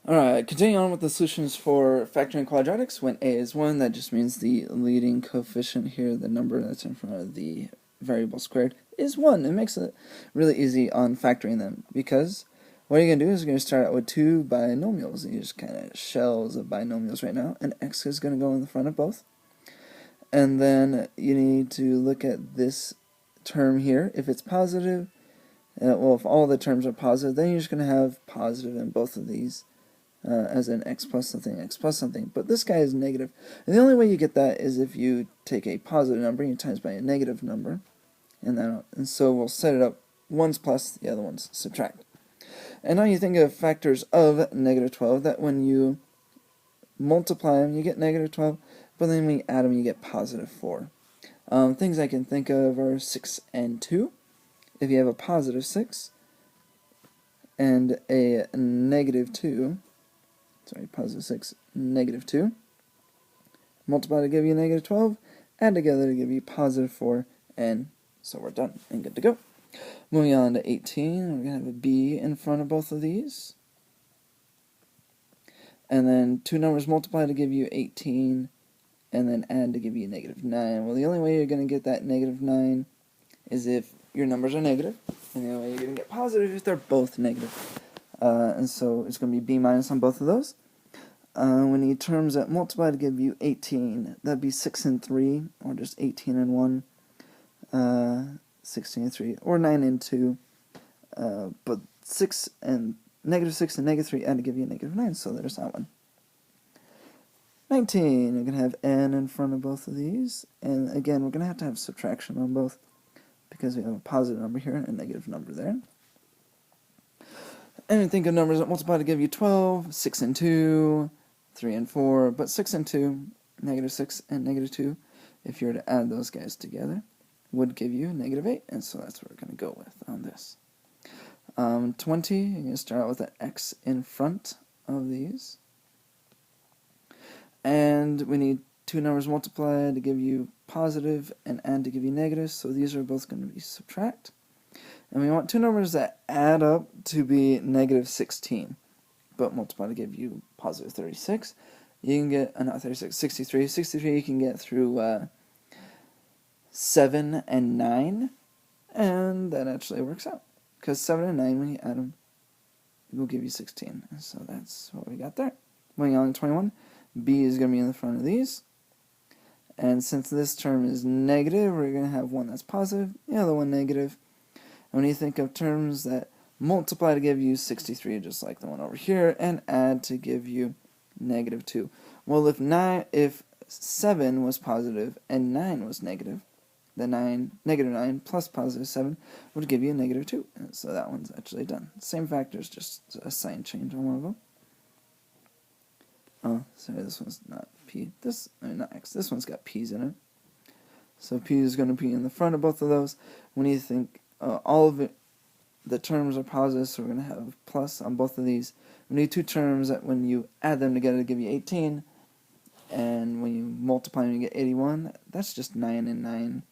Alright, continuing on with the solutions for factoring quadratics. When a is 1, that just means the leading coefficient here, the number that's in front of the variable squared, is 1. It makes it really easy on factoring them, because what you're going to do is you're going to start out with two binomials. You just kind of shells of binomials right now, and x is going to go in the front of both. And then you need to look at this term here. If it's positive, well, if all the terms are positive, then you're just going to have positive in both of these. As in x plus something, but this guy is negative. And the only way you get that is if you take a positive number and you times by a negative number, and so we'll set it up, one's plus, the other one's subtract. And now you think of factors of negative 12, that when you multiply them, you get negative 12, but then when you add them, you get positive 4. Things I can think of are 6 and 2. If you have a positive 6 and a negative 2, positive 6, negative 2. Multiply to give you negative 12, add together to give you positive 4, and so we're done and good to go. Moving on to 18, we're going to have a b in front of both of these. And then two numbers multiply to give you 18, and then add to give you negative 9. Well, the only way you're going to get that negative 9 is if your numbers are negative, and the only way you're going to get positive is if they're both negative. And so it's going to be b minus on both of those. We need terms that multiply to give you 18. That'd be 6 and 3, or just 18 and 1, 16 and 3, or 9 and 2. But 6 and negative 6 and negative 3 add to give you negative 9, so there's that one. 19, you're going to have n in front of both of these. And again, we're going to have subtraction on both, because we have a positive number here and a negative number there. And think of numbers that multiply to give you 12, 6 and 2, 3 and 4, but 6 and 2, negative 6 and negative 2, if you were to add those guys together, would give you negative 8, and so that's what we're going to go with on this. 20, you're going to start out with an x in front of these. And we need two numbers multiplied to give you positive and add to give you negative, so these are both going to be subtract. And we want two numbers that add up to be negative 16, but multiply to give you positive 36. You can get, not 36, 63. 63 you can get through 7 and 9, and that actually works out. Because 7 and 9, when you add them, it will give you 16. And so that's what we got there. Moving on to 21, b is going to be in the front of these. And since this term is negative, we're going to have one that's positive, the other one negative. When you think of terms that multiply to give you 63, just like the one over here, and add to give you negative 2. Well, if 7 was positive and 9 was negative, the negative 9 plus positive 7 would give you a negative 2. And so that one's actually done. Same factors, just a sign change on one of them. Oh, sorry, this one's not p. Not x. This one's got p's in it. So p is going to be in the front of both of those. When you think all of it, the terms are positive, so we're going to have plus on both of these. We need two terms that when you add them together to give you 18, and when you multiply them you get 81. That's just 9 and 9.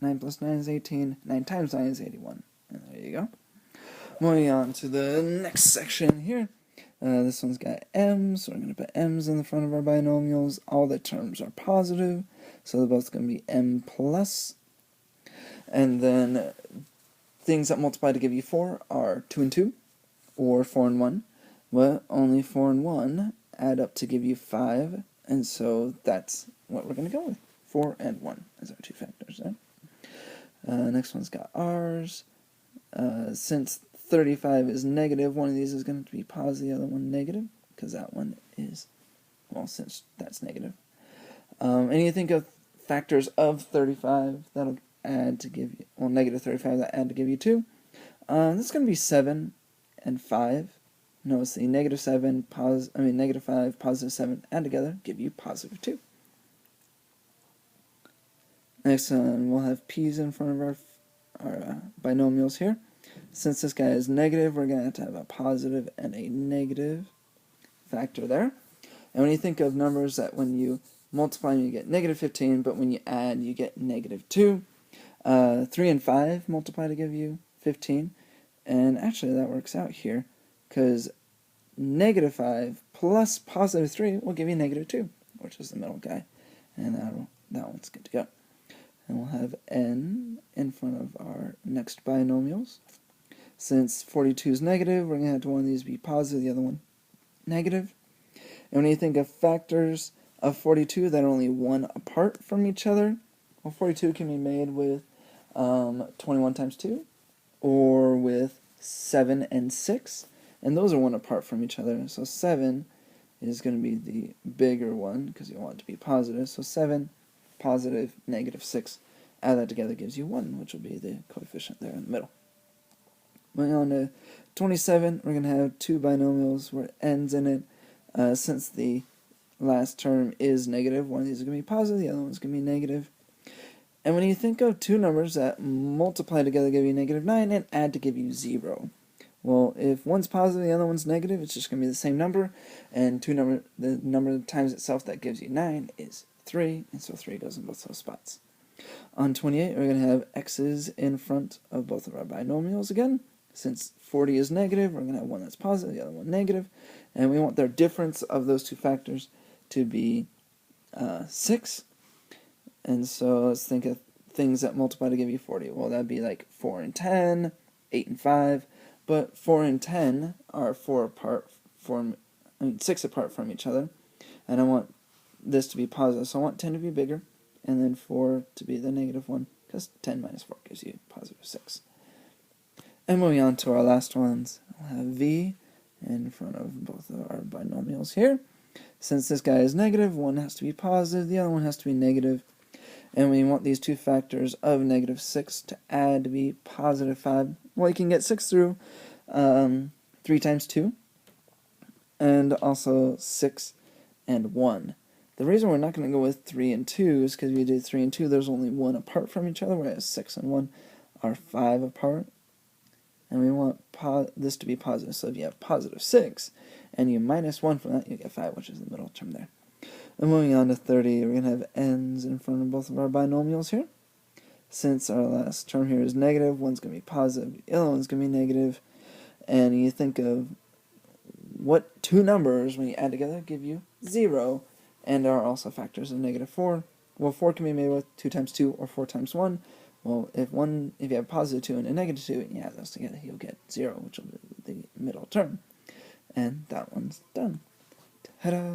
9 plus 9 is 18. 9 times 9 is 81. And there you go. Moving on to the next section here. This one's got m, so we're going to put m's in the front of our binomials. All the terms are positive, so they're both going to be m plus. And then things that multiply to give you 4 are 2 and 2, or 4 and 1. Well, only 4 and 1 add up to give you 5, and so that's what we're going to go with. 4 and 1 is our two factors there. Next one's got r's. Since 35 is negative, one of these is going to be positive, the other one negative, because that one is, well, since that's negative. And you think of factors of 35, that'll add to give you, well, negative 35, that add to give you 2. This is going to be 7 and 5. Notice the negative 7, negative 5, positive 7, add together, give you positive 2. Next one, we'll have p's in front of our binomials here. Since this guy is negative, we're going to have a positive and a negative factor there. And when you think of numbers that when you multiply you get negative 15, but when you add you get negative 2. 3 and 5 multiply to give you 15. And actually that works out here, because negative 5 plus positive 3 will give you negative 2, which is the middle guy. And that one's good to go. And we'll have n in front of our next binomials. Since 42 is negative, we're going to have one of these be positive, the other one negative. And when you think of factors of 42 that are only one apart from each other, well, 42 can be made with 21 times 2, or with 7 and 6, and those are one apart from each other. So 7 is going to be the bigger one, because you want it to be positive. So 7, positive, negative 6, add that together gives you 1, which will be the coefficient there in the middle. Moving on to 27, we're going to have two binomials where n's in it. Since the last term is negative, one of these is going to be positive, the other one's going to be negative. And when you think of two numbers that multiply together give you negative 9 and add to give you 0, well, if one's positive, the other one's negative, it's just going to be the same number, and the number times itself that gives you 9 is 3, and so 3 goes in both those spots. On 28, we're going to have x's in front of both of our binomials again. Since 40 is negative, we're going to have one that's positive, the other one negative, and we want their difference of those two factors to be 6. And so let's think of things that multiply to give you 40. Well, that'd be like 4 and 10, 8 and 5, but 4 and 10 are 6 apart from each other, and I want this to be positive, so I want 10 to be bigger, and then 4 to be the negative one, because 10 minus 4 gives you positive 6. And moving on to our last ones, we'll have v in front of both of our binomials here. Since this guy is negative, one has to be positive, the other one has to be negative. And we want these two factors of negative 6 to add to be positive 5. Well, you can get 6 through 3 times 2, and also 6 and 1. The reason we're not going to go with 3 and 2 is because if you do 3 and 2, there's only 1 apart from each other, whereas 6 and 1 are 5 apart. And we want this to be positive, so if you have positive 6, and you minus 1 from that, you get 5, which is the middle term there. And moving on to 30, we're going to have n's in front of both of our binomials here. Since our last term here is negative, one's going to be positive, the other one's going to be negative. And you think of what two numbers, when you add together, give you 0, and are also factors of negative 4. Well, 4 can be made with 2 times 2 or 4 times 1. Well, if you have positive 2 and a negative 2, and you add those together, you'll get 0, which will be the middle term. And that one's done. Ta-da!